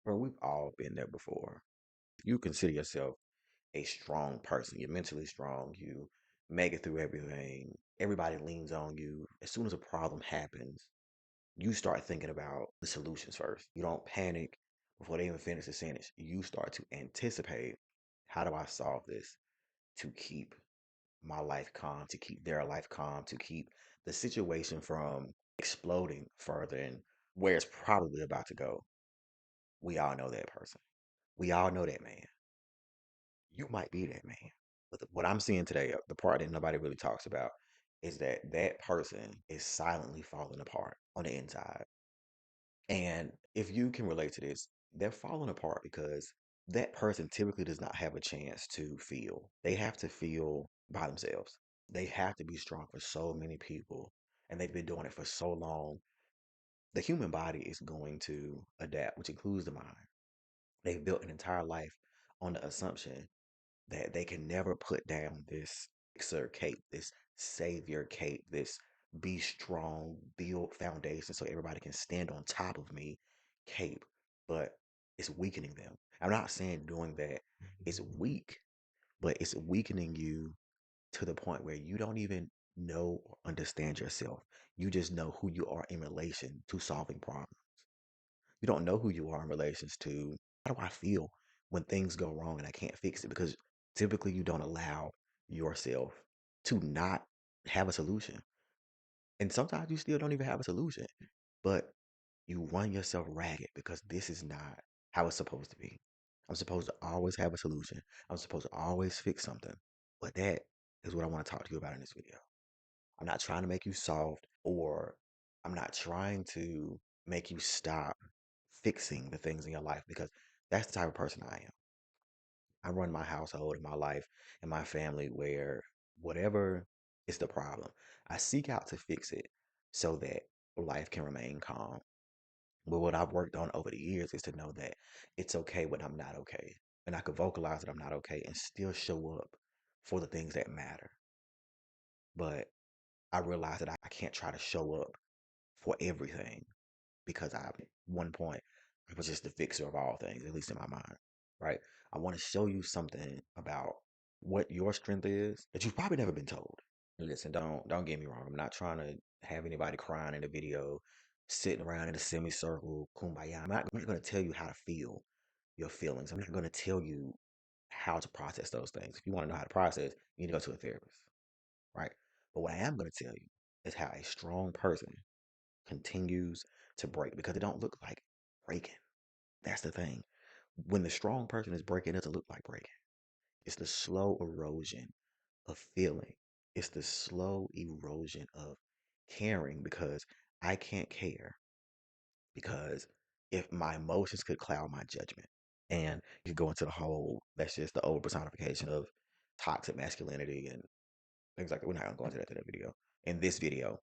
Bro, we've all been there before. You consider yourself a strong person. You're mentally strong. You make it through everything. Everybody leans on you. As soon as a problem happens, you start thinking about the solutions first. You don't panic before they even finish the sentence. You start to anticipate, how do I solve this to keep my life calm, to keep their life calm, to keep the situation from exploding further and where it's probably about to go. We all know that person. We all know that man. You might be that man. But what I'm seeing today, the part that nobody really talks about, is that that person is silently falling apart on the inside. And if you can relate to this, they're falling apart because that person typically does not have a chance to feel. They have to feel by themselves. They have to be strong for so many people, and they've been doing it for so long. The human body is going to adapt, which includes the mind. They've built an entire life on the assumption that they can never put down this fixer cape, this savior cape, this be strong, build foundation so everybody can stand on top of me cape, but it's weakening them. I'm not saying doing that is weak, but it's weakening you to the point where you don't even know or understand yourself. You just know who you are in relation to solving problems. You don't know who you are in relations to how do I feel when things go wrong and I can't fix it, because typically you don't allow yourself to not have a solution. And sometimes you still don't even have a solution, but you run yourself ragged because this is not how it's supposed to be. I'm supposed to always have a solution. I'm supposed to always fix something. But that is what I want to talk to you about in this video. I'm not trying to make you soft, or I'm not trying to make you stop fixing the things in your life, because that's the type of person I am. I run my household and my life and my family where whatever is the problem, I seek out to fix it so that life can remain calm. But what I've worked on over the years is to know that it's okay when I'm not okay. And I could vocalize that I'm not okay and still show up for the things that matter. But I realize that I can't try to show up for everything, because at one point I was just the fixer of all things, at least in my mind, right? I want to show you something about what your strength is that you've probably never been told. Listen, don't get me wrong. I'm not trying to have anybody crying in the video, sitting around in a semicircle, kumbaya. I'm not going to tell you how to feel your feelings. I'm not going to tell you how to process those things. If you want to know how to process, you need to go to a therapist, right? But what I am going to tell you is how a strong person continues to break, because it don't look like breaking. That's the thing. When the strong person is breaking, it doesn't look like breaking. It's the slow erosion of feeling. It's the slow erosion of caring, because I can't care because if my emotions could cloud my judgment. And you go into the whole, that's just the over personification of toxic masculinity and things like that. We're not gonna go into that in the video. In this video,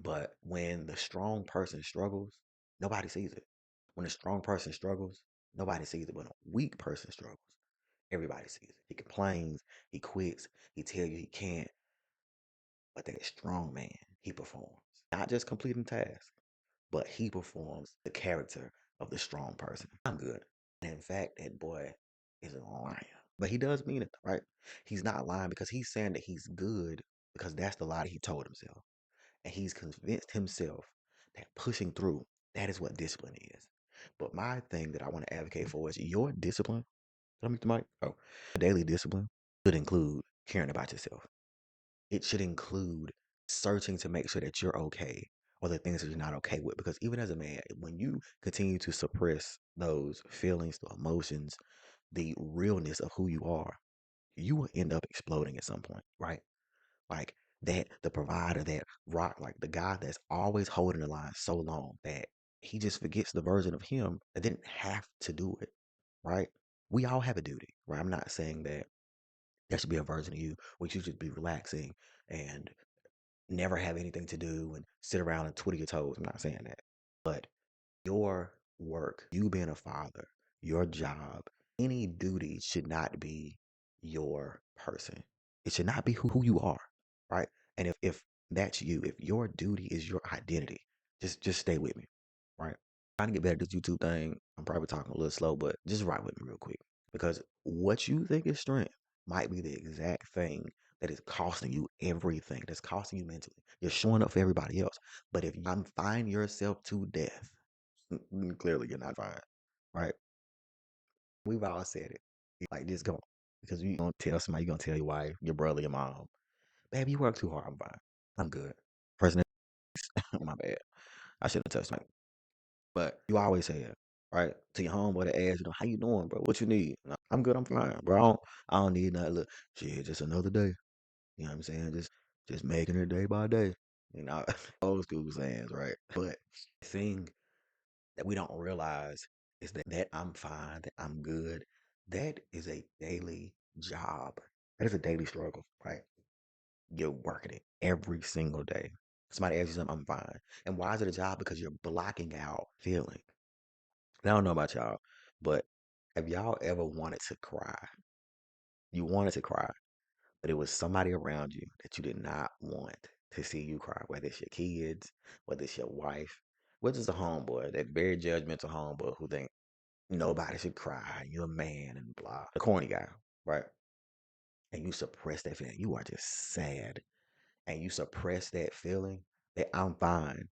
but when the strong person struggles, nobody sees it. When a strong person struggles, nobody sees it. When a weak person struggles, everybody sees it. He complains, he quits, he tells you he can't, but that strong man, he performs. Not just completing tasks, but he performs the character of the strong person. I'm good. And in fact, that boy is a liar. But he does mean it, right? He's not lying because he's saying that he's good, because that's the lie that he told himself. And he's convinced himself that pushing through, that is what discipline is. But my thing that I want to advocate for is your discipline. Did I make the mic? Oh, daily discipline should include caring about yourself. It should include searching to make sure that you're okay, or the things that you're not okay with. Because even as a man, when you continue to suppress those feelings, the emotions, the realness of who you are, you will end up exploding at some point, right? Like that, the provider, that rock, like the guy that's always holding the line so long that he just forgets the version of him that didn't have to do it, right? We all have a duty, right? I'm not saying that there should be a version of you which you should be relaxing and never have anything to do and sit around and twiddle your toes. I'm not saying that. But your work, you being a father, your job, any duty should not be your person. It should not be who you are, right? And if that's you, if your duty is your identity, just stay with me, right? trying to get better at this YouTube thing. I'm probably talking a little slow, but just ride with me real quick. Because what you think is strength might be the exact thing that is costing you everything, that's costing you mentally. You're showing up for everybody else. But if you confine yourself to death, clearly you're not fine, right? We've all said it. Like, just go. Because you gonna tell somebody, you're gonna tell your wife, your brother, your mom, baby, you work too hard. I'm fine. I'm good. President, my bad. I shouldn't have touched my. But you always say it, right? To your homeboy that asks, how you doing, bro? What you need? No, I'm good. I'm fine, bro. I don't need nothing. Look, shit, just another day. You know what I'm saying? Just making it day by day. You know, old school sayings, right? But the thing that we don't realize is that I'm fine, that I'm good. That is a daily job. That is a daily struggle, right? You're working it every single day. Somebody asks you something, I'm fine. And why is it a job? Because you're blocking out feeling. And I don't know about y'all, but have y'all ever wanted to cry? You wanted to cry, but it was somebody around you that you did not want to see you cry, whether it's your kids, whether it's your wife, whether it's a homeboy, that very judgmental homeboy who think nobody should cry, you're a man and blah. The corny guy, right? And you suppress that feeling. You are just sad. And you suppress that feeling that I'm fine,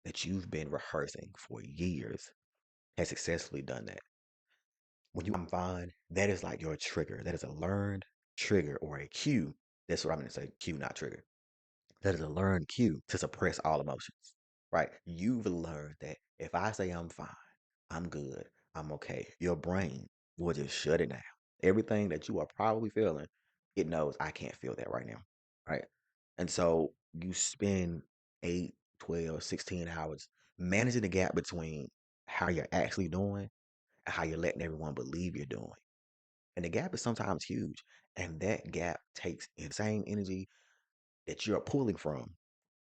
that you've been rehearsing for years, has successfully done that. When you I'm fine, that is like your trigger. That is a learned trigger or a cue. That's what I'm going to say. Cue, not trigger. That is a learned cue to suppress all emotions, right? You've learned that if I say I'm fine, I'm good, I'm okay, your brain will just shut it down. Everything that you are probably feeling, it knows I can't feel that right now, right? And so you spend 8, 12, 16 hours managing the gap between how you're actually doing and how you're letting everyone believe you're doing. And the gap is sometimes huge. And that gap takes insane energy that you're pulling from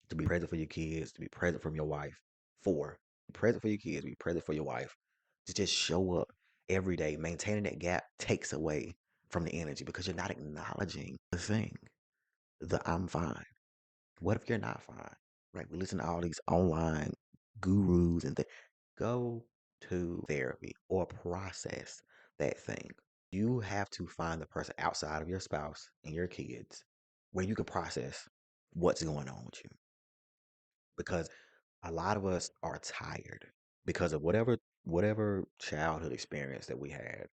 to be present for your kids, to be present from your wife, for be present for your kids, be present for your wife, to just show up every day. Maintaining that gap takes away from the energy because you're not acknowledging the thing, the I'm fine. What if you're not fine? Right? We listen to all these online gurus and things. Go to therapy or process that thing. You have to find the person outside of your spouse and your kids where you can process what's going on with you. Because a lot of us are tired because of whatever childhood experience that we had.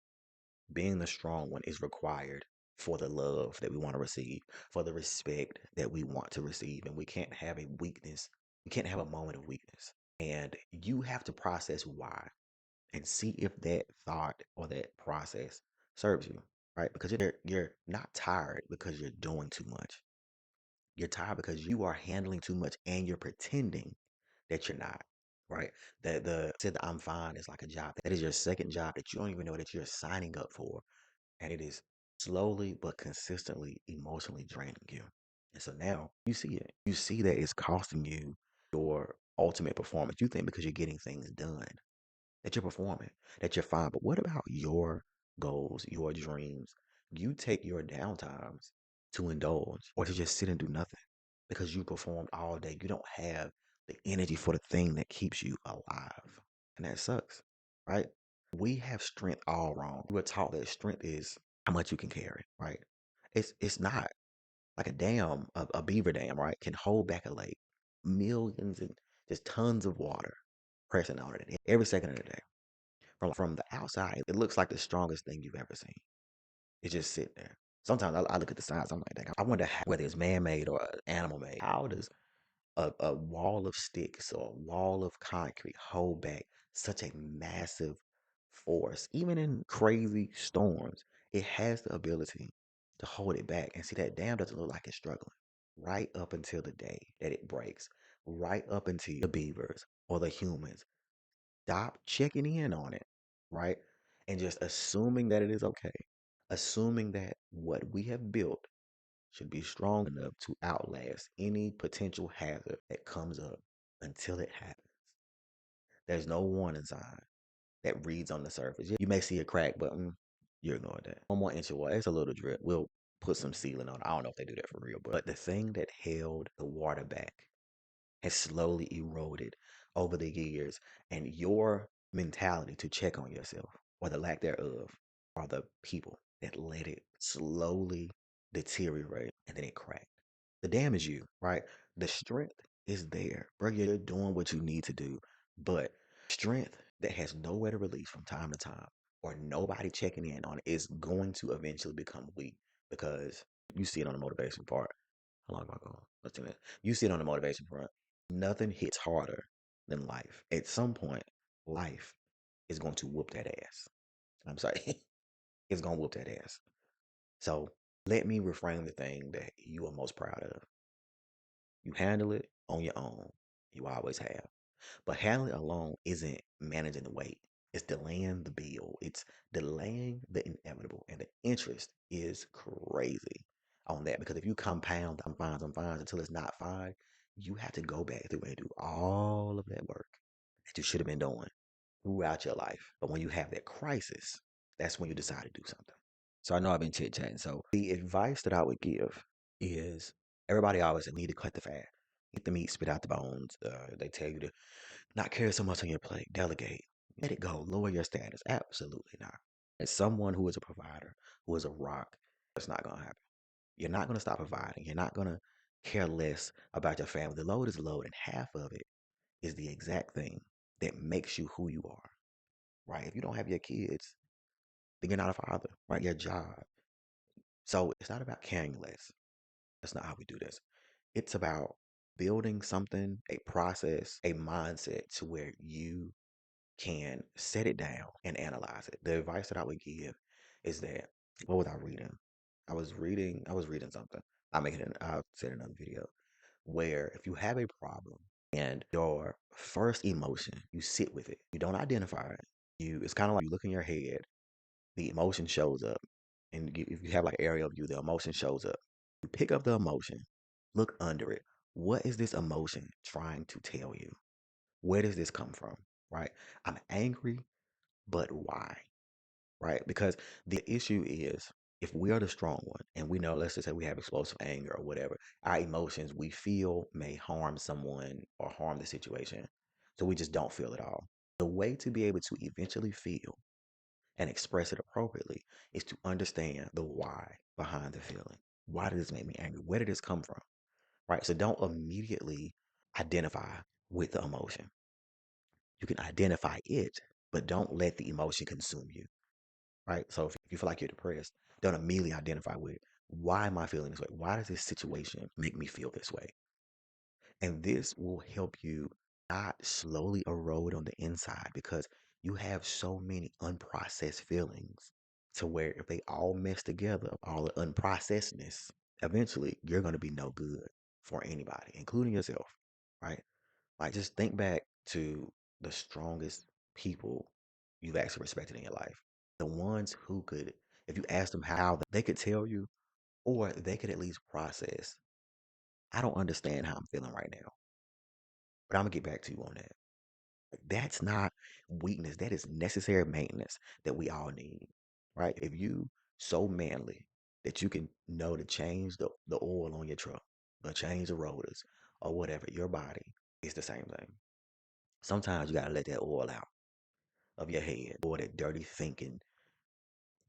Being the strong one is required for the love that we want to receive, for the respect that we want to receive. And we can't have a weakness. We can't have a moment of weakness. And you have to process why and see if that thought or that process serves you, right? Because you're not tired because you're doing too much. You're tired because you are handling too much and you're pretending that you're not, right? That the said that I'm fine is like a job. That is your second job that you don't even know that you're signing up for. And it is slowly but consistently emotionally draining you. And so now you see it. You see that it's costing you your ultimate performance. You think because you're getting things done that you're performing, that you're fine. But what about your goals, your dreams? You take your downtimes to indulge or to just sit and do nothing because you performed all day. You don't have the energy for the thing that keeps you alive. And that sucks, right? We have strength all wrong. We were taught that strength is how much you can carry, right? It's not like a beaver dam, right? Can hold back a lake, millions and just tons of water pressing on it every second of the day. From the outside, it looks like the strongest thing you've ever seen. It's just sitting there. Sometimes I look at the size, I'm like, dang, I wonder whether it's man-made or animal made. How does a wall of sticks or a wall of concrete hold back such a massive force? Even in crazy storms, it has the ability to hold it back. And see, that dam doesn't look like it's struggling right up until the day that it breaks, right up until the beavers or the humans stop checking in on it, right? And just assuming that it is okay, assuming that what we have built should be strong enough to outlast any potential hazard that comes up until it happens. There's no warning sign that reads on the surface. You may see a crack, but you ignore that. 1 more inch of water, it's a little drip. We'll put some sealing on it. I don't know if they do that for real, but the thing that held the water back has slowly eroded over the years, and your mentality to check on yourself or the lack thereof are the people that let it slowly deteriorate and then it cracked. The dam is you, right? The strength is there, bro. You're doing what you need to do, but strength that has nowhere to release from time to time or nobody checking in on it is going to eventually become weak because you see it on the motivation part. How long am I going? Let's do that. You see it on the motivation front. Nothing hits harder than life. At some point, life is going to whoop that ass. I'm sorry. It's going to whoop that ass. So let me reframe the thing that you are most proud of. You handle it on your own. You always have. But handling it alone isn't managing the weight. It's delaying the bill. It's delaying the inevitable. And the interest is crazy on that because if you compound I'm fines until it's not fine, you have to go back through and do all of that work that you should have been doing throughout your life. But when you have that crisis, that's when you decide to do something. So I know I've been chit chatting. So the advice that I would give is everybody always need to cut the fat. Eat the meat, spit out the bones. They tell you to not carry so much on your plate. Delegate. Let it go. Lower your status. Absolutely not. As someone who is a provider, who is a rock, it's not going to happen. You're not going to stop providing. You're not going to care less about your family. The load is load, and half of it is the exact thing that makes you who you are, right? If you don't have your kids, then you're not a father, right? Your job. So it's not about caring less. That's not how we do this. It's about building something, a process, a mindset to where you can set it down and analyze it. The advice that I would give is that what was I reading? I was reading something. I'll say it in another video where if you have a problem and your first emotion, you sit with it. You don't identify it. It's kind of like you look in your head, the emotion shows up. And if you have like aerial view, the emotion shows up. You pick up the emotion, look under it. What is this emotion trying to tell you? Where does this come from? Right? I'm angry, but why? Right? Because the issue is if we are the strong one and we know, let's just say we have explosive anger or whatever, our emotions we feel may harm someone or harm the situation. So we just don't feel it all. The way to be able to eventually feel and express it appropriately is to understand the why behind the feeling. Why did this make me angry? Where did this come from? Right? So don't immediately identify with the emotion. You can identify it, but don't let the emotion consume you. Right? So if you feel like you're depressed, don't immediately identify with it. Why am I feeling this way? Why does this situation make me feel this way? And this will help you not slowly erode on the inside because you have so many unprocessed feelings to where if they all mess together, all the unprocessedness, eventually you're going to be no good for anybody, including yourself, right? Like just think back to the strongest people you've actually respected in your life. The ones who could, if you asked them how, they could tell you, or they could at least process. I don't understand how I'm feeling right now, but I'm gonna get back to you on that. That's not weakness. That is necessary maintenance that we all need, right? If you so manly that you can know to change the oil on your truck, or change the rotors, or whatever, your body is the same thing. Sometimes you gotta let that oil out of your head or that dirty thinking.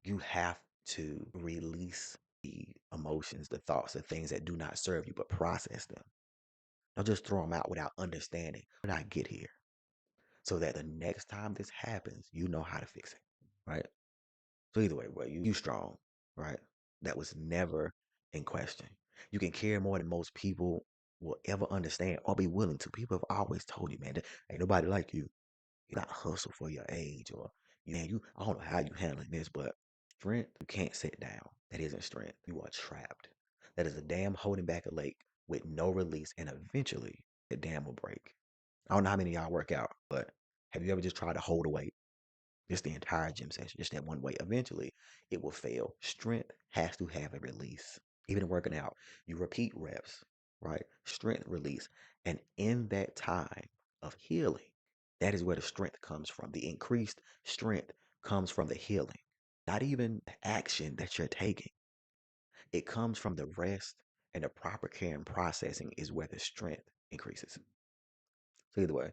You have to release the emotions, the thoughts, the things that do not serve you, but process them. Don't just throw them out without understanding. How did I get here? So that the next time this happens, you know how to fix it, right? So either way, bro, you strong, right? That was never in question. You can care more than most people will ever understand or be willing to. People have always told you, man, that ain't nobody like you. You not hustle for your age or man, I don't know how you handling this, but strength, you can't sit down. That isn't strength. You are trapped. That is a dam holding back a lake with no release, and eventually the dam will break. I don't know how many of y'all work out, but have you ever just tried to hold a weight? Just the entire gym session, just that one weight. Eventually, it will fail. Strength has to have a release. Even in working out, you repeat reps, right? Strength release. And in that time of healing, that is where the strength comes from. The increased strength comes from the healing, not even the action that you're taking. It comes from the rest and the proper care and processing is where the strength increases. So either way,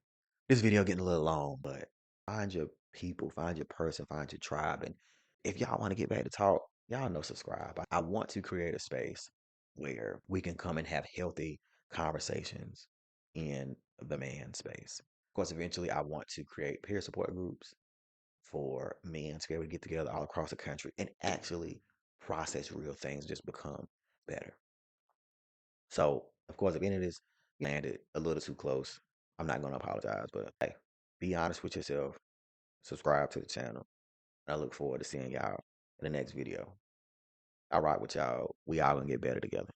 This video getting a little long, but find your people, find your person, find your tribe. And if y'all want to get back to talk, y'all know subscribe. I want to create a space where we can come and have healthy conversations in the man space. Of course, eventually I want to create peer support groups for men to be able to get together all across the country and actually process real things, just become better. So, of course, if any of this landed a little too close, I'm not going to apologize. But hey, be honest with yourself, subscribe to the channel, and I look forward to seeing y'all in the next video. I rock with y'all. We all gonna get better together.